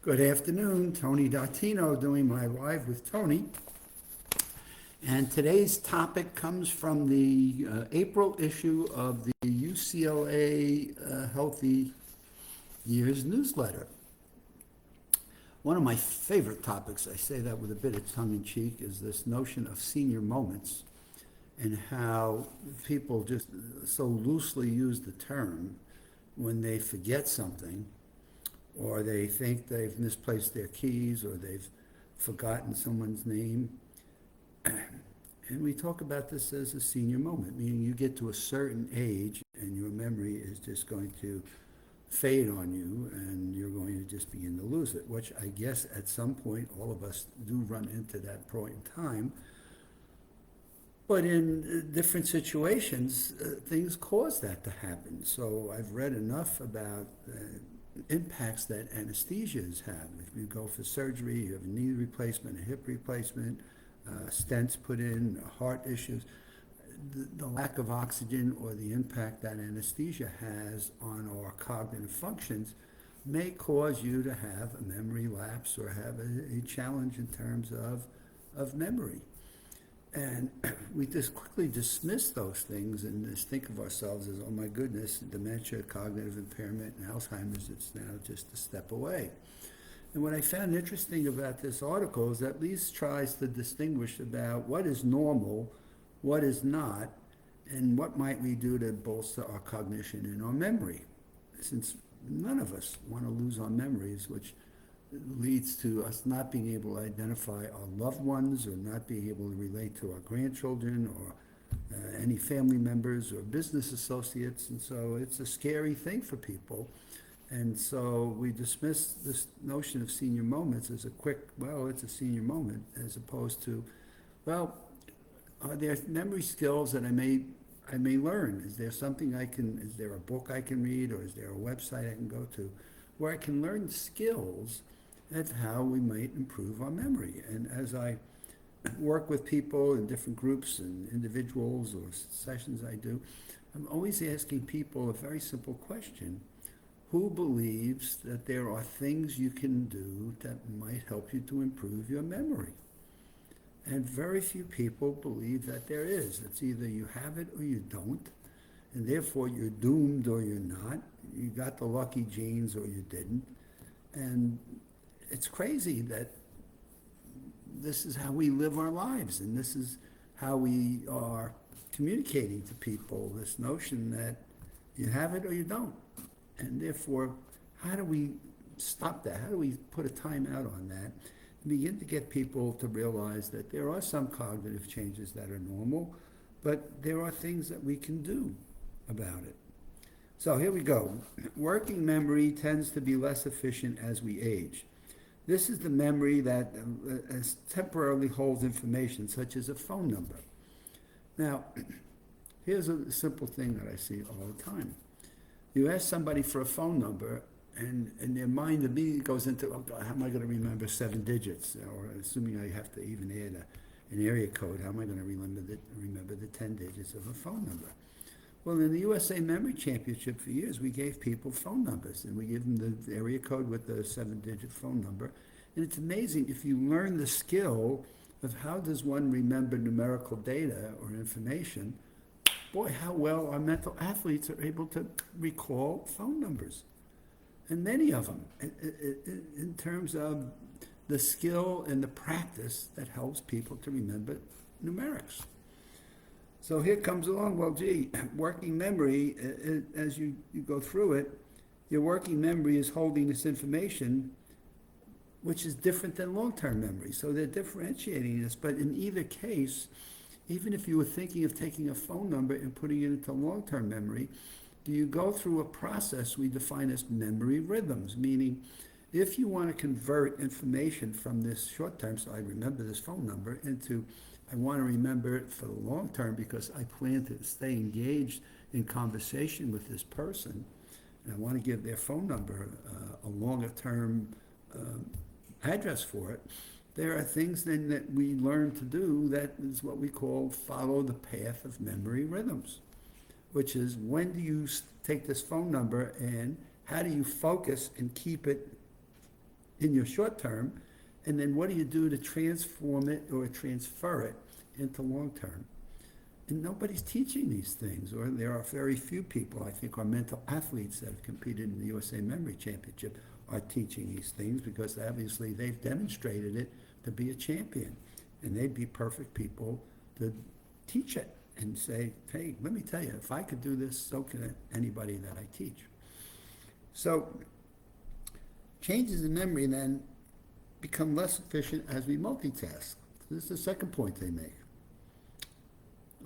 Good afternoon, Tony Dottino doing my Live with Tony. And today's topic comes from the April issue of the UCLA Healthy Years newsletter. One of my favorite topics, I say that with a bit of tongue in cheek, is this notion of senior moments and how people just so loosely use the term when they forget something, or they think they've misplaced their keys, or they've forgotten someone's name. And we talk about this as a senior moment, meaning you get to a certain age and your memory is just going to fade on you and you're going to just begin to lose it, which I guess at some point all of us do run into that point in time. But in different situations, things cause that to happen. So I've read enough about impacts that anesthesias have. If you go for surgery, you have a knee replacement, a hip replacement, stents put in, heart issues, the lack of oxygen or the impact that anesthesia has on our cognitive functions may cause you to have a memory lapse or have a challenge in terms of memory. And we just quickly dismiss those things and just think of ourselves as, oh my goodness, dementia, cognitive impairment, and Alzheimer's, it's now just a step away. And what I found interesting about this article is that at least tries to distinguish about what is normal, what is not, and what might we do to bolster our cognition and our memory. Since none of us want to lose our memories, which leads to us not being able to identify our loved ones or not being able to relate to our grandchildren or any family members or business associates. And so it's a scary thing for people. And so we dismiss this notion of senior moments as a quick, well, it's a senior moment, as opposed to, well, are there memory skills that I may learn? Is there something is there a book I can read, or is there a website I can go to where I can learn skills of how we might improve our memory? And as I work with people in different groups and individuals or sessions I do, I'm always asking people a very simple question. Who believes that there are things you can do that might help you to improve your memory? And very few people believe that there is. It's either you have it or you don't, and therefore you're doomed or you're not. You got the lucky genes or you didn't. And it's crazy that this is how we live our lives, and this is how we are communicating to people, this notion that you have it or you don't. And therefore, how do we stop that? How do we put a time out on that and begin to get people to realize that there are some cognitive changes that are normal, but there are things that we can do about it. So here we go. Working memory tends to be less efficient as we age. This is the memory that temporarily holds information, such as a phone number. Now, here's a simple thing that I see all the time. You ask somebody for a phone number, and their mind immediately goes into, oh God, how am I going to remember 7 digits? Or assuming I have to even add an area code, how am I going to remember the 10 digits of a phone number? Well, in the USA Memory Championship for years, we gave people phone numbers, and we give them the area code with the 7-digit phone number. And it's amazing if you learn the skill of how does one remember numerical data or information. Boy, how well our mental athletes are able to recall phone numbers. And many of them, in terms of the skill and the practice that helps people to remember numerics. So here comes along, well, gee, working memory, as you go through it, your working memory is holding this information, which is different than long-term memory. So they're differentiating this, but in either case, even if you were thinking of taking a phone number and putting it into long-term memory, do you go through a process we define as memory rhythms, meaning if you want to convert information from this short-term, so I remember this phone number, into I want to remember it for the long term because I plan to stay engaged in conversation with this person, and I want to give their phone number a longer-term address for it. There are things then that we learn to do that is what we call follow the path of memory rhythms, which is when do you take this phone number and how do you focus and keep it in your short term, and then what do you do to transform it or transfer it into long term? And nobody's teaching these things, or there are very few people. I think our mental athletes that have competed in the USA Memory Championship are teaching these things because obviously they've demonstrated it to be a champion. And they'd be perfect people to teach it and say, hey, let me tell you, if I could do this, so can anybody that I teach. So changes in memory then become less efficient as we multitask. This is the second point they make.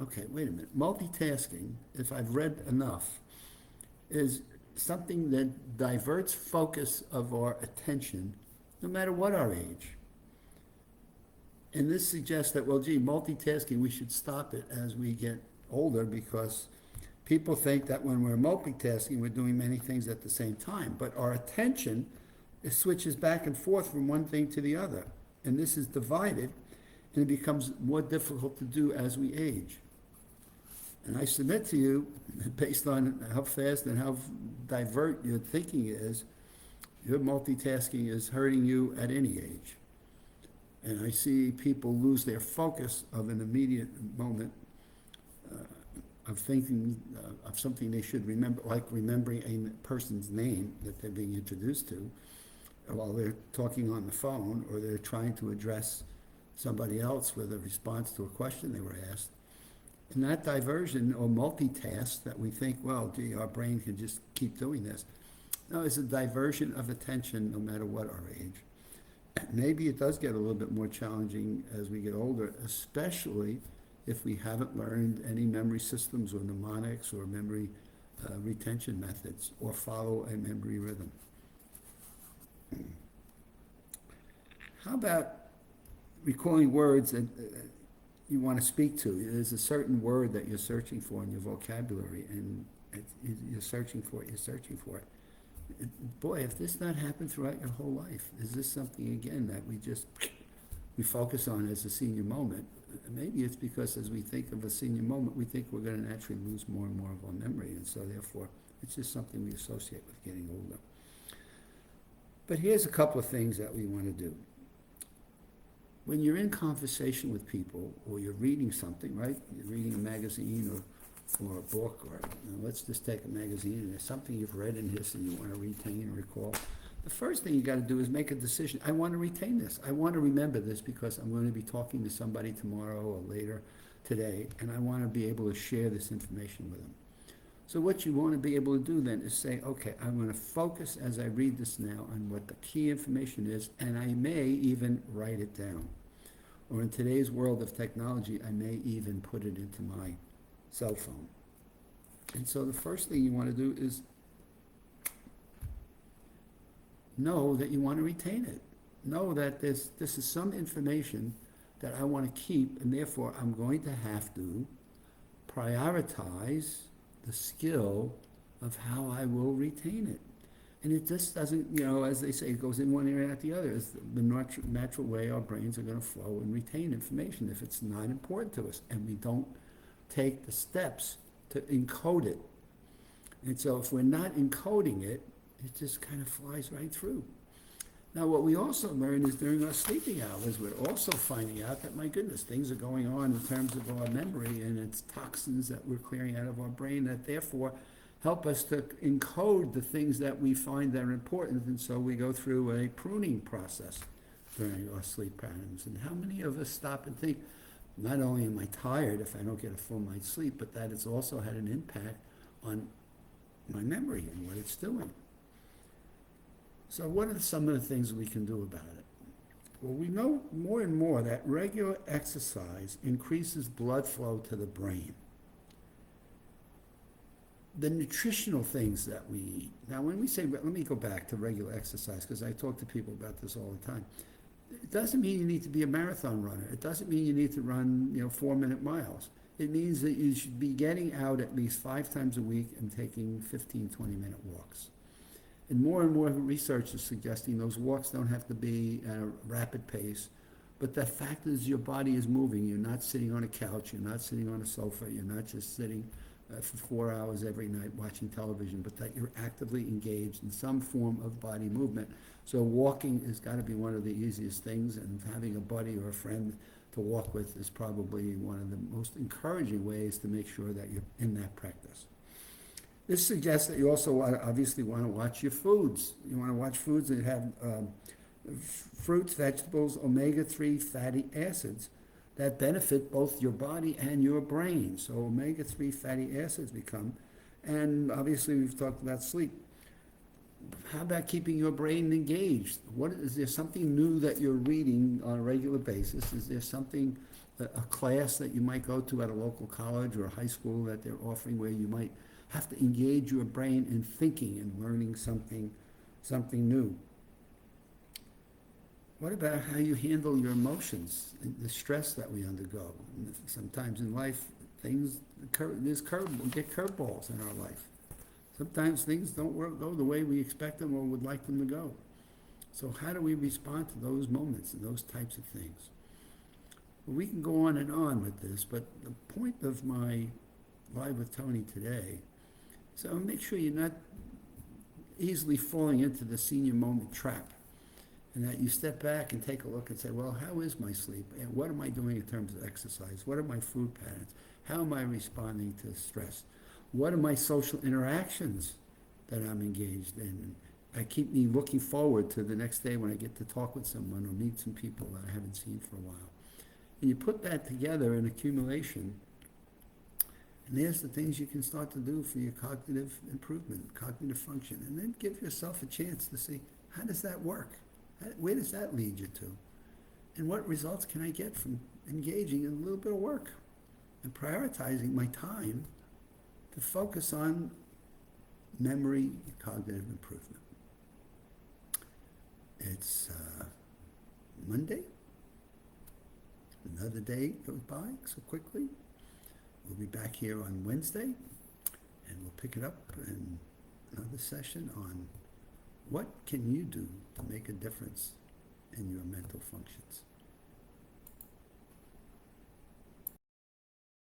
Okay, wait a minute. Multitasking, if I've read enough, is something that diverts focus of our attention no matter what our age. And this suggests that, well, gee, multitasking, we should stop it as we get older because people think that when we're multitasking, we're doing many things at the same time. But our attention switches back and forth from one thing to the other. And this is divided, and it becomes more difficult to do as we age. And I submit to you, based on how fast and how divert your thinking is, your multitasking is hurting you at any age. And I see people lose their focus of an immediate moment of thinking of something they should remember, like remembering a person's name that they're being introduced to while they're talking on the phone, or they're trying to address somebody else with a response to a question they were asked. And that diversion or multitask that we think, well, gee, our brain can just keep doing this. No, it's a diversion of attention no matter what our age. Maybe it does get a little bit more challenging as we get older, especially if we haven't learned any memory systems or mnemonics or memory retention methods or follow a memory rhythm. How about recalling words that you want to speak to? There's a certain word that you're searching for in your vocabulary, and you're searching for it. Boy, if this not happened throughout your whole life, is this something, again, that we focus on as a senior moment? Maybe it's because as we think of a senior moment, we think we're going to naturally lose more and more of our memory, and so therefore it's just something we associate with getting older. But here's a couple of things that we want to do. When you're in conversation with people, or you're reading something, right? You're reading a magazine or a book, or let's just take a magazine and there's something you've read in history you want to retain and recall. The first thing you got to do is make a decision. I want to retain this. I want to remember this because I'm going to be talking to somebody tomorrow or later today, and I want to be able to share this information with them. So what you want to be able to do then is say, okay, I'm going to focus as I read this now on what the key information is, and I may even write it down. Or in today's world of technology, I may even put it into my cell phone. And so the first thing you want to do is know that you want to retain it. Know that this is some information that I want to keep, and therefore I'm going to have to prioritize the skill of how I will retain it. And it just doesn't, as they say, it goes in one ear and out the other. It's the natural way our brains are going to flow and retain information if it's not important to us, and we don't take the steps to encode it. And so if we're not encoding it, it just kind of flies right through. Now, what we also learn is during our sleeping hours, we're also finding out that, my goodness, things are going on in terms of our memory, and it's toxins that we're clearing out of our brain that therefore help us to encode the things that we find that are important. And so we go through a pruning process during our sleep patterns. And how many of us stop and think, not only am I tired if I don't get a full night's sleep, but that it's also had an impact on my memory and what it's doing. So what are some of the things we can do about it? Well, we know more and more that regular exercise increases blood flow to the brain. The nutritional things that we eat. Now, when we say, let me go back to regular exercise, because I talk to people about this all the time. It doesn't mean you need to be a marathon runner. It doesn't mean you need to run, 4-minute miles. It means that you should be getting out at least 5 times a week and taking 15, 20-minute walks. And more research is suggesting those walks don't have to be at a rapid pace, but the fact is your body is moving. You're not sitting on a couch, you're not sitting on a sofa, you're not just sitting for 4 hours every night watching television, but that you're actively engaged in some form of body movement So walking has got to be one of the easiest things, and having a buddy or a friend to walk with is probably one of the most encouraging ways to make sure that you're in that practice. This suggests that you also obviously want to watch your foods. You want to watch foods that have fruits, vegetables, omega-3 fatty acids that benefit both your body and your brain. So omega-3 fatty acids become, and obviously we've talked about sleep. How about keeping your brain engaged? Is there something new that you're reading on a regular basis? Is there something, a class that you might go to at a local college or a high school that they're offering where you might have to engage your brain in thinking and learning something new? What about how you handle your emotions and the stress that we undergo? Sometimes in life, things get curveballs in our life. Sometimes things don't go the way we expect them or would like them to go. So how do we respond to those moments and those types of things? Well, we can go on and on with this, but the point of my Live with Tony today is to make sure you're not easily falling into the senior moment trap, and that you step back and take a look and say, well, how is my sleep? And what am I doing in terms of exercise? What are my food patterns? How am I responding to stress? What are my social interactions that I'm engaged in? That keep me looking forward to the next day when I get to talk with someone or meet some people that I haven't seen for a while. And you put that together in accumulation, and there's the things you can start to do for your cognitive improvement, cognitive function, and then give yourself a chance to see, how does that work? Where does that lead you to? And what results can I get from engaging in a little bit of work and prioritizing my time to focus on memory and cognitive improvement? It's Monday. Another day goes by so quickly. We'll be back here on Wednesday, and we'll pick it up in another session on what can you do to make a difference in your mental functions.